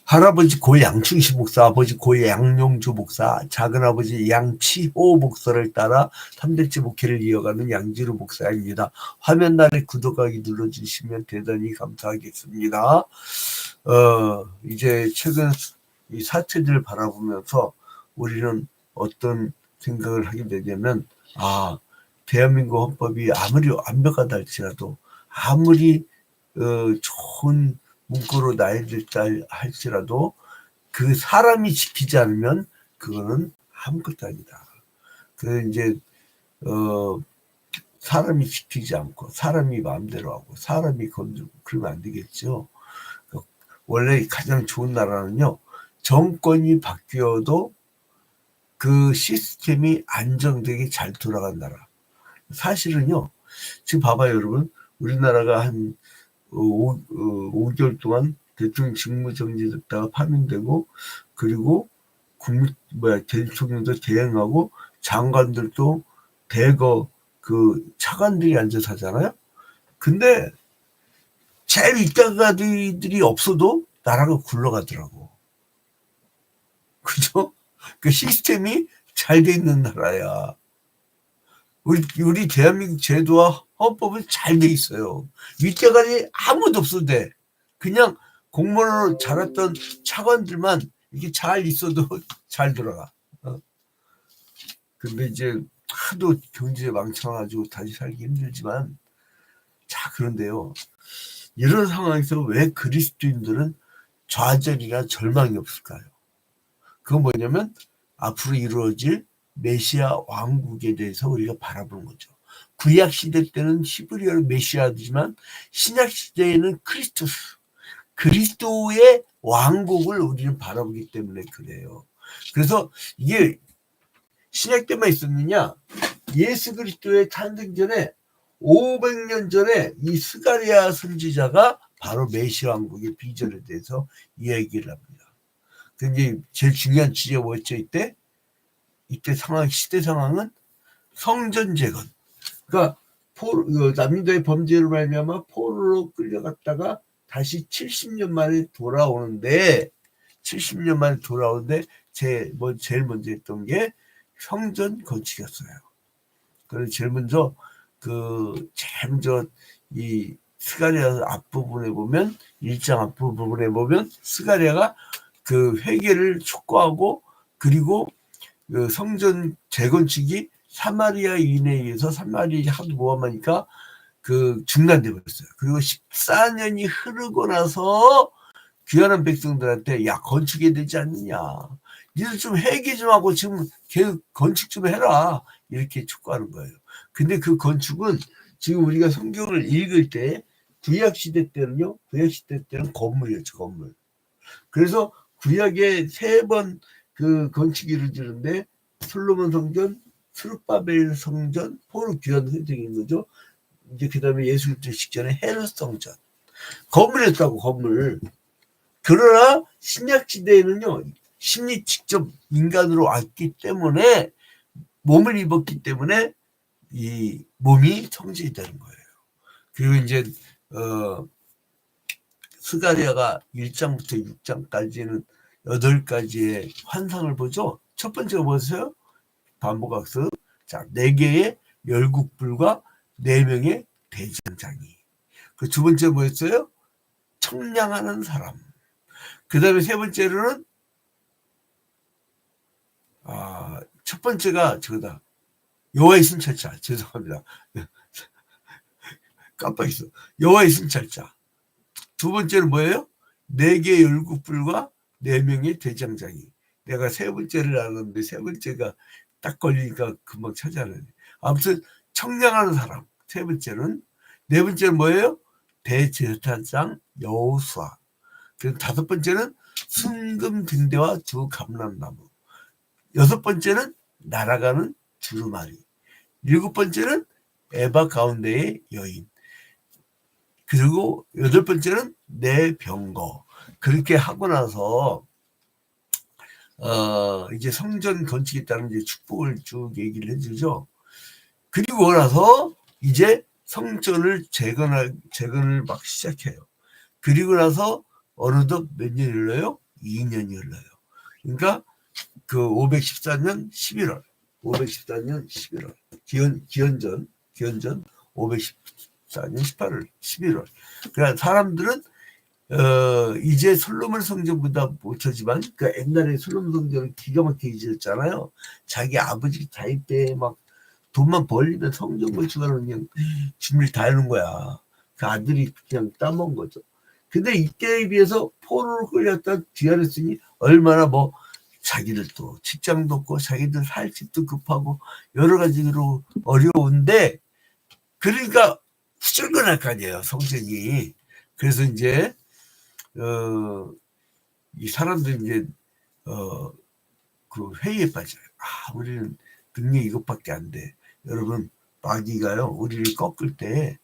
할아버지 고 양충시 목사, 아버지 고 양용주 목사, 작은아버지 양치호 목사를 따라 3대째 목회를 이어가는 양지루 목사입니다. 화면 아래 구독하기 눌러주시면 대단히 감사하겠습니다. 이제 최근 이 사태들을 바라보면서 우리는 어떤 생각을 하게 되냐면, 대한민국 헌법이 아무리 완벽하다 할지라도, 아무리 좋은 문구로 나열됐다 할지라도 그 사람이 지키지 않으면 그거는 아무것도 아니다. 그 이제 사람이 지키지 않고 사람이 마음대로 하고 사람이 건들고 그러면 안 되겠죠. 원래 가장 좋은 나라는요, 정권이 바뀌어도 그 시스템이 안정되게 잘 돌아간 나라. 사실은요, 지금 봐봐요, 여러분. 우리나라가 한 5개월 동안 대통령 직무정지됐다가 파면되고, 그리고 대통령도 대행하고 장관들도 대거 그 차관들이 앉아서 하잖아요. 근데 제일 윗단가들이 없어도 나라가 굴러가더라고. 그죠? 그 시스템이 잘 돼 있는 나라야. 우리 대한민국 제도와 헌법은 잘 돼 있어요. 윗대가리 아무도 없어도 돼. 그냥 공무원으로 자랐던 차관들만 이렇게 잘 있어도 잘 돌아가. 근데 이제 하도 경제 망쳐가지고 다시 살기 힘들지만, 자, 그런데요, 이런 상황에서 왜 그리스도인들은 좌절이나 절망이 없을까요? 그건 뭐냐면 앞으로 이루어질 메시아 왕국에 대해서 우리가 바라보는 거죠. 구약 시대 때는 히브리어로 메시아지만 신약 시대에는 그리스도의 왕국을 우리는 바라보기 때문에 그래요. 그래서 이게 신약 때만 있었느냐? 예수 그리스도의 탄생 전에 500년 전에 이 스가랴 선지자가 바로 메시아 왕국의 비전에 대해서 이야기를 합니다. 근데 제일 중요한 주제가 뭐였죠? 이때 시대 상황은 성전 재건. 그러니까 남유다의 범죄로 말미암아 포로로 끌려갔다가 다시 70년 만에 돌아오는데, 제일 먼저 했던 게 성전 건축이었어요. 그래서 제일 먼저 이 스가랴 앞부분에 보면, 1장 앞부분에 보면 스가랴가 그 회개를 촉구하고, 그리고 그 성전 재건축이 사마리아인에 의해서 사마리아 하도 모함하니까 중단돼 버렸어요. 그리고 14년이 흐르고 나서 귀환한 백성들한테, 야, 건축해야 되지 않느냐, 니들 좀 회개 좀 하고 지금 건축 좀 해라, 이렇게 촉구하는 거예요. 근데 그 건축은 지금 우리가 성경을 읽을 때 구약 시대 때는 건물이었죠, 건물. 그래서 구약에 3번 그 건축이 이루어지는데, 솔로몬 성전, 스룹바벨 성전, 포로 귀환 선생인 거죠. 이제 그 다음에 예수 그리스도 직전에 헤롯 성전. 건물이었다고, 건물. 그러나 신약 시대에는요, 신이 직접 인간으로 왔기 때문에, 몸을 입었기 때문에 이 몸이 성전이 되는 거예요. 그리고 이제 스가랴가 1장부터 6장까지는 8가지의 환상을 보죠. 첫 번째가 뭐였어요? 반복학습. 자, 4개의 열국불과 4명의 대장장이. 그 두 번째 뭐였어요? 청량하는 사람. 그 다음에 세 번째로는, 첫 번째가 저거다. 여호와의 순찰자. 죄송합니다. 깜빡했어. 여호와의 순찰자. 두 번째는 뭐예요? 4개의 열국불과 4명의 대장장이. 내가 세 번째를 알았는데 세 번째가 딱 걸리니까 금방 찾아내네. 아무튼 청량하는 사람. 세 번째는. 네 번째는 뭐예요? 대제사장 여호수아. 그리고 5번째는 순금 등대와 두 감람나무. 6번째는 날아가는 두루마리. 7번째는 에바 가운데의 여인. 그리고 8번째는 내 병거. 그렇게 하고 나서 이제 성전 건축에 따른 이제 축복을 쭉 얘기를 해주죠. 그리고 나서 이제 성전을 재건을 막 시작해요. 그리고 나서 어느덧 몇 년이 흘러요? 2년이 흘러요. 그러니까 그 514년 11월, 514년 11월, 기원전 514년 18월, 11월. 그러니까 사람들은 이제 솔로몬 성전보다 못하지만 그 옛날에 솔로몬 성전은 기가 막히게 지었잖아요. 자기 아버지 자기 때 막 돈만 벌리면 성전 건축하는 그냥 준비를 다 해놓은 거야. 그 아들이 그냥 따먹은 거죠. 근데 이때에 비해서 포로를 끌렸다 뒤안했으니 얼마나 뭐 자기들도 직장도 없고 자기들 살 집도 급하고 여러 가지로 어려운데 그러니까 후줄근할 거 아니에요 성전이. 그래서 이제 이 사람들이 이제 그 회의에 빠져요. 우리는 능력이 이것밖에 안 돼. 여러분 마귀가요 우리를 꺾을 때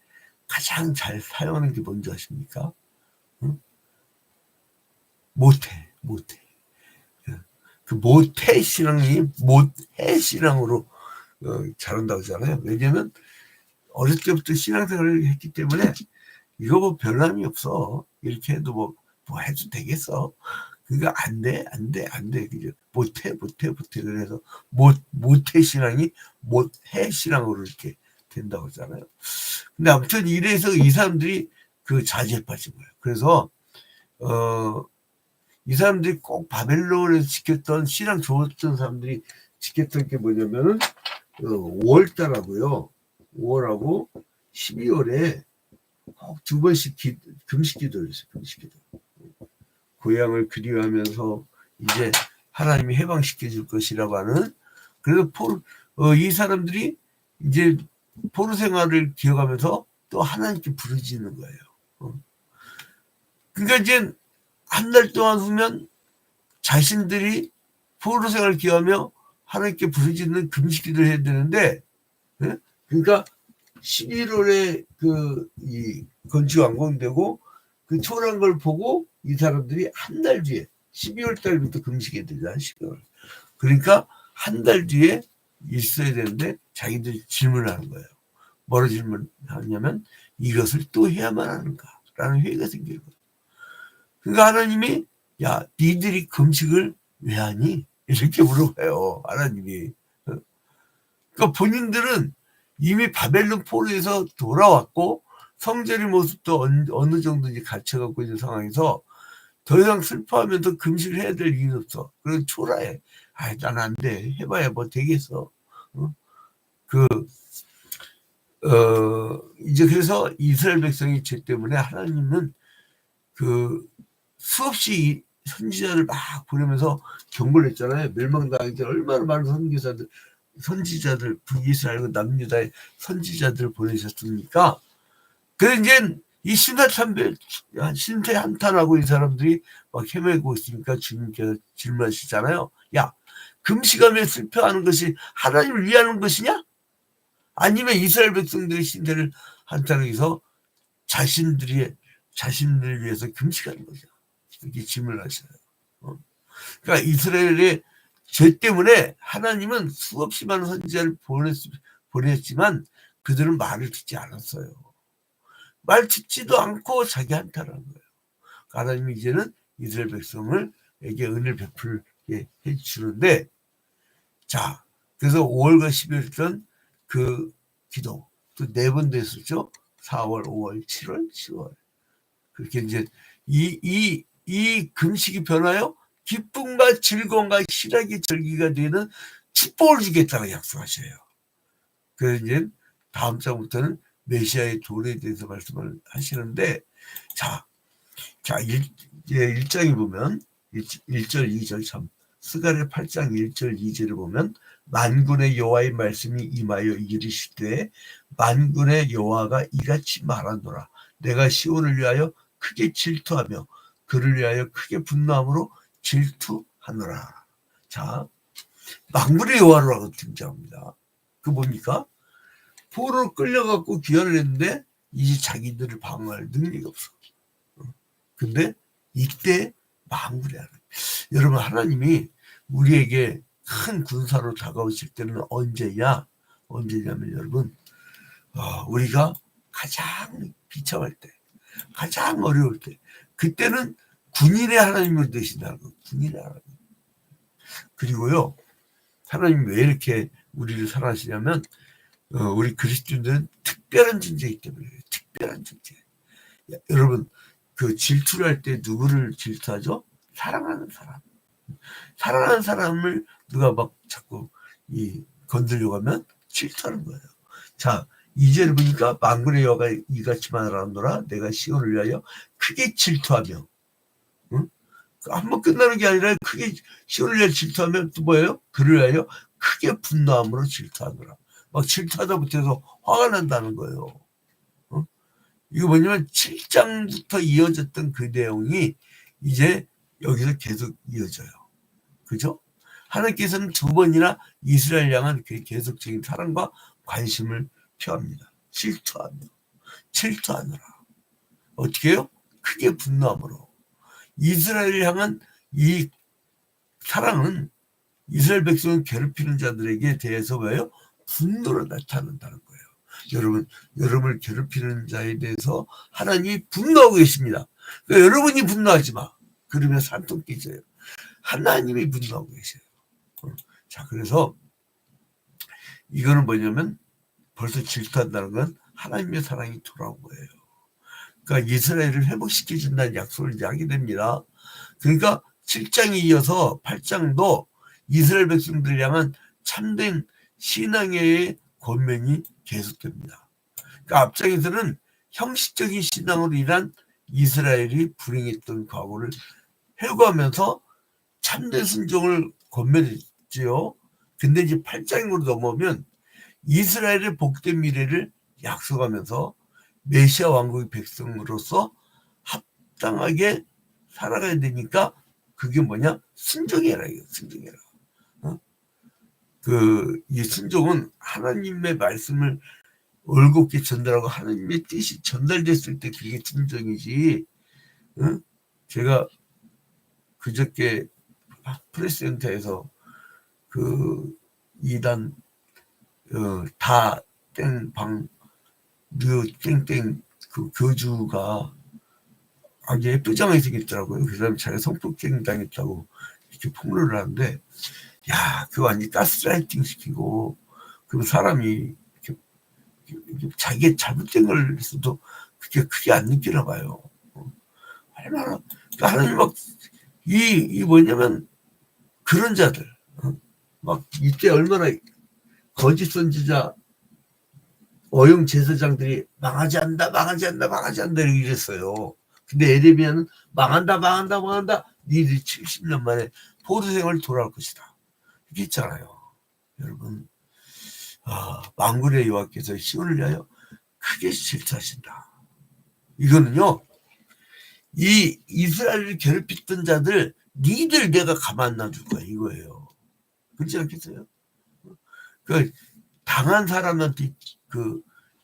가장 잘 사용하는 게 뭔지 아십니까? 응? 못해. 그 못해 신앙이 못해 신앙으로 자란다고 하잖아요. 왜냐면 어릴 때부터 신앙생활을 했기 때문에 이거 뭐 변함이 없어. 이렇게 해도 뭐 해도 되겠어. 그러니까 안 돼. 그죠? 못해. 그래서 못해 신앙이 못해 신앙으로 이렇게 된다고 하잖아요. 근데 아무튼 이래서 이 사람들이 그 자지에 빠진 거예요. 그래서 이 사람들이 꼭 바벨론에서 지켰던 신앙 좋았던 사람들이 지켰던 게 뭐냐면은 5월달하고요. 5월하고 12월에 꼭 2번씩 금식 기도를 했어요. 금식 기도. 고향을 그리워하면서 이제 하나님이 해방시켜 줄 것이라고 하는. 그래서 이 사람들이 이제 포로 생활을 기억하면서 또 하나님께 부르짖는 거예요. 그러니까 이제 한 달 동안 후면 자신들이 포로 생활을 기억하며 하나님께 부르짖는 금식 기도를 해야 되는데, 그러니까 11월에 이 건축 완공되고 그 초라한 걸 보고 이 사람들이 한 달 뒤에 12월 달부터 금식해야 되잖아. 12월. 그러니까 한 달 뒤에 있어야 되는데 자기들이 질문하는 거예요. 뭐로 질문하냐면 이것을 또 해야만 하는가 라는 회의가 생기는 거예요. 그러니까 하나님이 야 니들이 금식을 왜 하니? 이렇게 물어봐요. 하나님이. 그러니까 본인들은 이미 바벨론 포로에서 돌아왔고 성전의 모습도 어느 정도 이제 갖춰갖고 있는 상황에서 더 이상 슬퍼하면서 금식을 해야 될 이유는 없어. 그래서 초라해. 난 안 돼. 해봐야 뭐 되겠어. 이제 그래서 이스라엘 백성의 죄 때문에 하나님은 수없이 선지자를 막 보내면서 경고를 했잖아요. 멸망당할 때 얼마나 많은 선지자들 북이스라엘 남유다의 선지자들을 보내셨습니까? 그래서 이제 이 신태 한탄하고 이 사람들이 막 헤매고 있으니까 주님께서 질문하시잖아요. 야, 금식하며 슬퍼하는 것이 하나님을 위하는 것이냐? 아니면 이스라엘 백성들의 신태를 한탄하기 위해서 자신들을 위해서 금식하는 거죠. 이렇게 질문을 하셔요. 그러니까 이스라엘의 죄 때문에 하나님은 수없이 많은 선지자를 보냈지만 그들은 말을 듣지 않았어요. 말 듣지도 않고 자기 한탄하는 거예요. 하나님이 이제는 이스라엘 백성에게 은혜를 베풀게 해주는데, 자, 그래서 5월과 11월 그 기도 또 4번 됐었죠. 4월, 5월, 7월, 10월. 그렇게 이제 이 금식이 변하여 기쁨과 즐거움과 희락의 절기가 되는 축복을 주겠다고 약속하셔요. 그래서 이제 다음 장부터는 메시아의 도래에 대해서 말씀을 하시는데, 자 1장에 보면 1절 2절 참 스가랴 8장 1절 2절을 보면 만군의 여호와의 말씀이 임하여 이르시되 만군의 여호와가 이같이 말하노라. 내가 시온을 위하여 크게 질투하며 그를 위하여 크게 분노함으로 질투하노라. 자, 만군의 여호와라고 등장합니다. 그 뭡니까? 포로로 끌려갖고 귀환을 했는데 이제 자기들을 방어할 능력이 없어. 근데 이때 만군의 하나님. 여러분 하나님이 우리에게 큰 군사로 다가오실 때는 언제냐면 여러분 우리가 가장 비참할 때 가장 어려울 때 그때는 군인의 하나님을 되신다는 거. 군인의 하나님. 그리고요, 하나님 왜 이렇게 우리를 사랑하시냐면 우리 그리스도인들은 특별한 존재이기 때문에. 특별한 존재. 여러분, 그 질투를 할 때 누구를 질투하죠? 사랑하는 사람. 사랑하는 사람을 누가 막 자꾸 건들려고 하면 질투하는 거예요. 자, 2절을 보니까 만군의 여호와가 이같이 말하노라. 내가 시온을 위하여 크게 질투하며, 응? 한번 끝나는 게 아니라 크게 시온을 위하여 질투하면 또 뭐예요? 그를 위하여 크게 분노함으로 질투하노라. 막 질투하다 못해서 화가 난다는 거예요. 응? 이거 뭐냐면 7장부터 이어졌던 그 내용이 이제 여기서 계속 이어져요. 그죠? 하나님께서는 2번이나 이스라엘 향한 그 계속적인 사랑과 관심을 표합니다. 질투하느라. 어떻게 해요? 크게 분노함으로. 이스라엘을 향한 이 사랑은 이스라엘 백성을 괴롭히는 자들에게 대해서 왜요? 분노로 나타난다는 거예요. 여러분을 괴롭히는 자에 대해서 하나님이 분노하고 계십니다. 그러니까 여러분이 분노하지 마. 그러면 산통 깨져요. 하나님이 분노하고 계세요. 자, 그래서 이거는 뭐냐면 벌써 질투한다는 건 하나님의 사랑이 돌아온 거예요. 그러니까 이스라엘을 회복시켜준다는 약속을 이제 하게 됩니다. 그러니까 7장에 이어서 8장도 이스라엘 백성들을 향한 참된 신앙의 권면이 계속됩니다. 그러니까 앞장에서는 형식적인 신앙으로 인한 이스라엘이 불행했던 과거를 회고하면서 참된 순종을 권면했지요. 근데 이제 8장으로 넘어오면 이스라엘의 복된 미래를 약속하면서 메시아 왕국의 백성으로서 합당하게 살아가야 되니까 그게 뭐냐? 순종해라. 이거 순종해라. 이 순종은 하나님의 말씀을 올곧게 전달하고 하나님의 뜻이 전달됐을 때 그게 순종이지. 제가 그저께 프레스센터에서 그 2단 다 땡방 류 땡땡 그 교주가 아주 예쁘장하게 생겼더라고요. 그 사람이 자기가 성폭행 당했다고 이렇게 폭로를 하는데, 야, 그거 완전 가스라이팅 시키고, 그럼 사람이 이렇게 자기가 잘못된 걸 했어도 그게 크게 안 느끼나 봐요. 얼마나, 그러니까 하나님 뭐냐면 그런 자들, 막 이때 얼마나 거짓 선지자 어용 제사장들이 망하지 않는다 이랬어요. 근데 에레미야는 망한다. 니들이 70년 만에 포도생활 돌아올 것이다. 이렇게 있잖아요. 여러분, 만군의 여호와께서 시온을 위하여 크게 질투하신다. 이거는요, 이 이스라엘을 괴롭혔던 자들, 니들 내가 가만 놔둘 거야, 이거예요. 그렇지 않겠어요? 그 당한 사람한테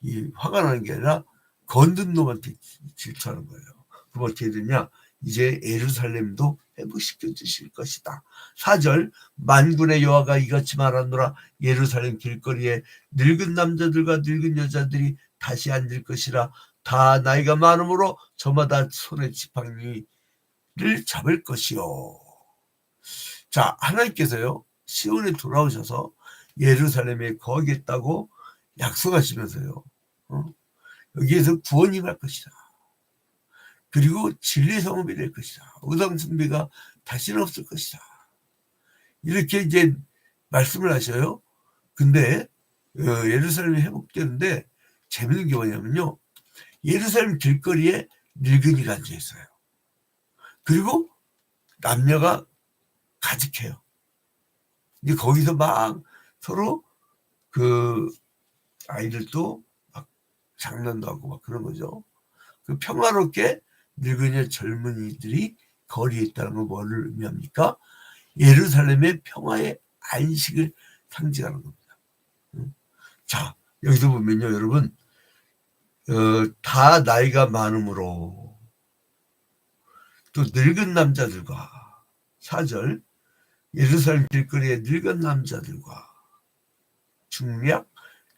이 화가 나는 게 아니라 건든 놈한테 질투하는 거예요. 그럼 어떻게 되냐? 이제 예루살렘도 회복시켜 주실 것이다. 4절 만군의 여호와가 이같이 말하노라. 예루살렘 길거리에 늙은 남자들과 늙은 여자들이 다시 앉을 것이라. 다 나이가 많으므로 저마다 손에 지팡이를 잡을 것이요. 자, 하나님께서요 시온에 돌아오셔서 예루살렘에 거하겠다고 약속하시면서요 여기에서 구원이 임할 것이다. 그리고 진리 성읍이 될 것이다. 우상 숭배가 다시는 없을 것이다. 이렇게 이제 말씀을 하셔요. 근데 예루살렘이 회복되는데 재밌는 게 뭐냐면요, 예루살렘 길거리에 늙은이가 앉아 있어요. 그리고 남녀가 가득해요. 이제 거기서 막 서로 아이들도 막 장난도 하고 막 그런 거죠. 평화롭게 늙은이 젊은이들이 거리에 있다는 건 뭐를 의미합니까? 예루살렘의 평화의 안식을 상징하는 겁니다. 자, 여기서 보면요, 여러분, 다 나이가 많으므로 또 늙은 남자들과 4절 예루살렘 길거리에 늙은 남자들과 중략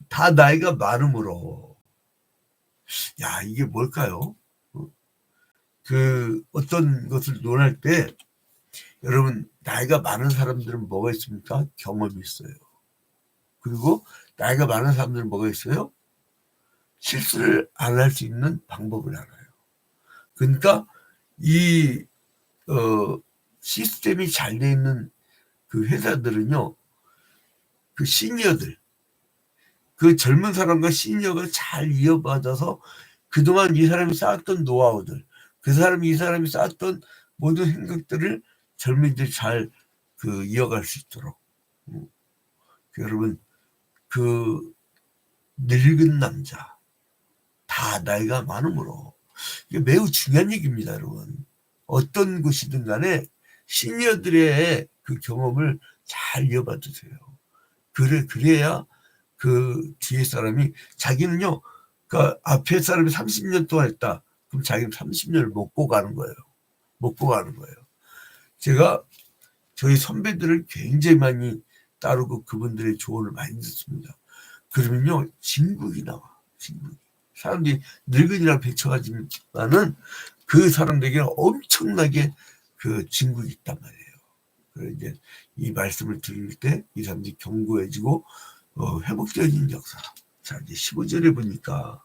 다 나이가 많으므로, 야, 이게 뭘까요? 그 어떤 것을 논할 때 여러분 나이가 많은 사람들은 뭐가 있습니까? 경험이 있어요. 그리고 나이가 많은 사람들은 뭐가 있어요? 실수를 안 할 수 있는 방법을 알아요. 그러니까 이 시스템이 잘 돼 있는 그 회사들은요, 그 시니어들, 그 젊은 사람과 시니어가 잘 이어받아서 그동안 이 사람이 쌓았던 노하우들, 이 사람이 쌓았던 모든 행각들을 젊은이들이 잘 이어갈 수 있도록. 여러분, 그 늙은 남자, 다 나이가 많으므로 이게 매우 중요한 얘기입니다, 여러분. 어떤 곳이든 간에 시니어들의 그 경험을 잘 이어받으세요. 그래야 그 뒤에 사람이 자기는요, 그 앞에 사람이 30년 동안 했다. 그럼 자기는 30년을 먹고 가는 거예요. 먹고 가는 거예요. 제가 저희 선배들을 굉장히 많이 따르고 그분들의 조언을 많이 듣습니다. 그러면요, 진국이 나와. 진국이. 사람들이 늙은이라 배쳐가지만은 그 사람들에게 엄청나게 그 진국이 있단 말이에요. 그래서 이제 이 말씀을 드릴 때 이 사람들이 견고해지고 회복적인 역사. 자, 이제 15절에 보니까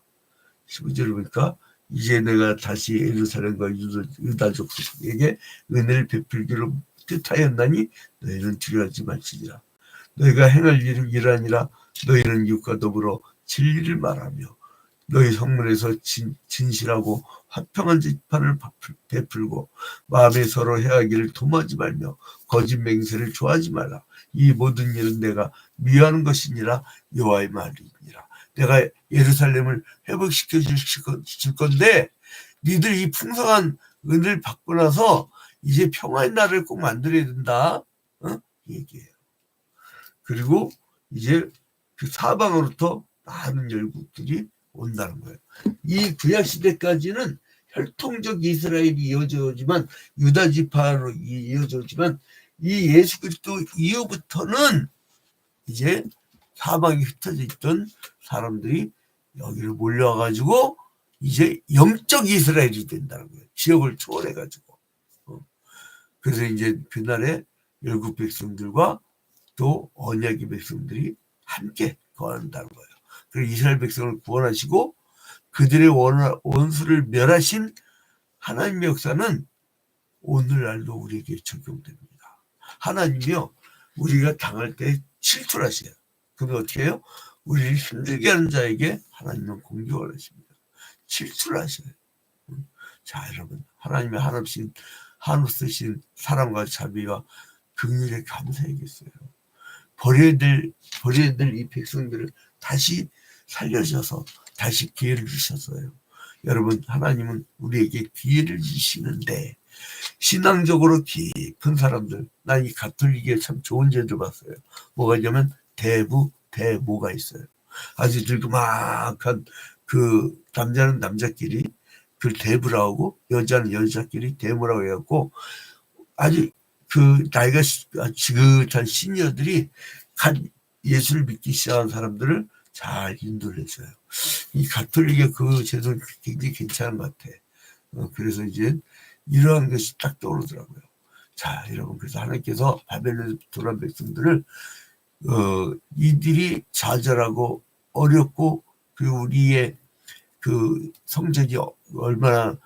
이제 내가 다시 예루살렘과 유다 족속에게 은혜를 베풀기로 뜻하였나니 너희는 두려워하지 말지니라. 너희가 행할 일은 이러하니라. 너희는 이웃과 더불어 진리를 말하며 너희 성문에서 진실하고 화평한 지판을 베풀고 마음에 서로 해하기를 도모하지 말며 거짓 맹세를 좋아하지 말라. 이 모든 일은 내가 미워하는 것이니라. 여호와의 말이니라. 내가 예루살렘을 회복시켜 줄 건데 니들 이 풍성한 은혜를 받고 나서 이제 평화의 날을 꼭 만들어야 된다. 얘기해요. 그리고 이제 그 사방으로부터 많은 열국들이 온다는 거예요. 이 구약 시대까지는 혈통적 이스라엘이 이어져지만 유다 지파로 이어져지만 이 예수 그리스도 이후부터는 이제 사방에 흩어져 있던 사람들이 여기를 몰려와가지고 이제 영적 이스라엘이 된다는 거예요. 지역을 초월해가지고. 그래서 이제 그날에 열국 백성들과 또 언약의 백성들이 함께 거한다는 거예요. 그리고 이스라엘 백성을 구원하시고 그들의 원수를 멸하신 하나님의 역사는 오늘날도 우리에게 적용됩니다. 하나님이요, 우리가 당할 때 질투를 하세요. 그러면 어떻게 해요? 우리를 힘들게 하는 자에게 하나님은 공격을 하십니다. 질투를 하셔요. 자, 여러분, 하나님의 한없 쓰신 사랑과 자비와 긍휼에 감사해야겠어요. 버려야 될 이 백성들을 다시 살려셔서 다시 기회를 주셨어요. 여러분, 하나님은 우리에게 기회를 주시는데 신앙적으로 깊은 사람들, 난 이 가톨릭에 참 좋은 제도 봤어요. 뭐가 있냐면 대모가 있어요. 아주 늙그막한 그 남자는 남자끼리 그 대부라고 여자는 여자끼리 대모라고 해갖고 아주 그 나이가 지긋한 시니어들이 예수를 믿기 시작한 사람들을 잘 인도를 해줘요. 이 가톨릭의 그 제도는 굉장히 괜찮은 것 같아. 그래서 이제 이러한 것이 딱 떠오르더라고요. 자, 여러분, 그래서 하나님께서 바벨론에서 돌아온 백성들을 이들이 좌절하고 어렵고 그리고 우리의 그 성적이 얼마나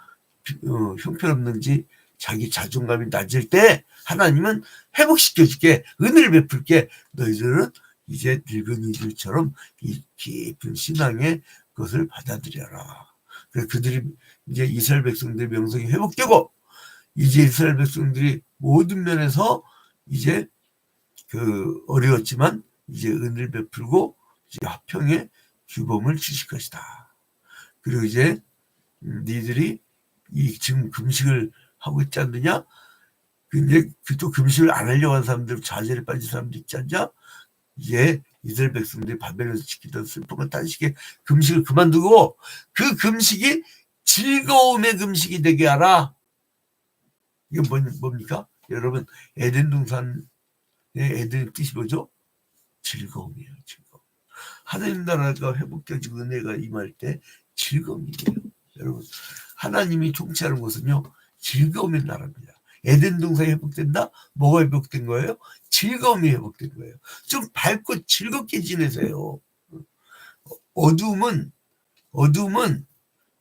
형편없는지 자기 자존감이 낮을 때 하나님은 회복시켜줄게, 은혜를 베풀게. 너희들은 이제 늙은이들처럼 이 깊은 신앙의 것을 받아들여라. 그래서 그들이 이제 이스라엘 백성들의 명성이 회복되고 이제 이스라엘 백성들이 모든 면에서 이제 그 어려웠지만 이제 은혜를 베풀고 이제 화평의 규범을 주실 것이다. 그리고 이제 니들이 이 지금 금식을 하고 있지 않느냐? 근데 또 금식을 안 하려고 하는 사람들, 좌절에 빠진 사람들 있지 않냐? 이제 이스라엘 백성들이 바벨론에서 지키던 슬픔을 탄식에 금식을 그만두고 그 금식이 즐거움의 금식이 되게 하라. 이게 뭡니까? 여러분, 에덴 동산의 에덴의 뜻이 뭐죠? 즐거움이에요. 즐거움. 하나님 나라가 회복되어지고 은혜가 임할 때 즐거움이에요. 여러분, 하나님이 통치하는 것은요, 즐거움의 나라입니다. 에덴 동산이 회복된다? 뭐가 회복된 거예요? 즐거움이 회복된 거예요. 좀 밝고 즐겁게 지내세요. 어둠은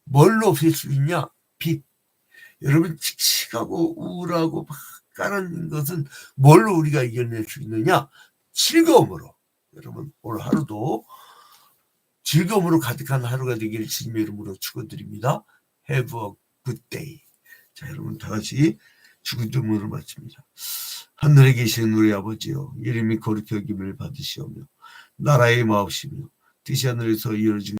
뭘로 없앨 수 있냐? 빛. 여러분, 칙칙하고 우울하고 막 까는 것은 뭘로 우리가 이겨낼 수 있느냐? 즐거움으로. 여러분, 오늘 하루도 즐거움으로 가득한 하루가 되기를 주님의 이름으로 축원드립니다. Have a good day. 자, 여러분 다 같이 주기도문을 마칩니다. 하늘에 계시는 우리 아버지여, 이름이 거룩히 여김을 받으시오며 나라의 마옵시며 뜻이 하늘에서 이루어진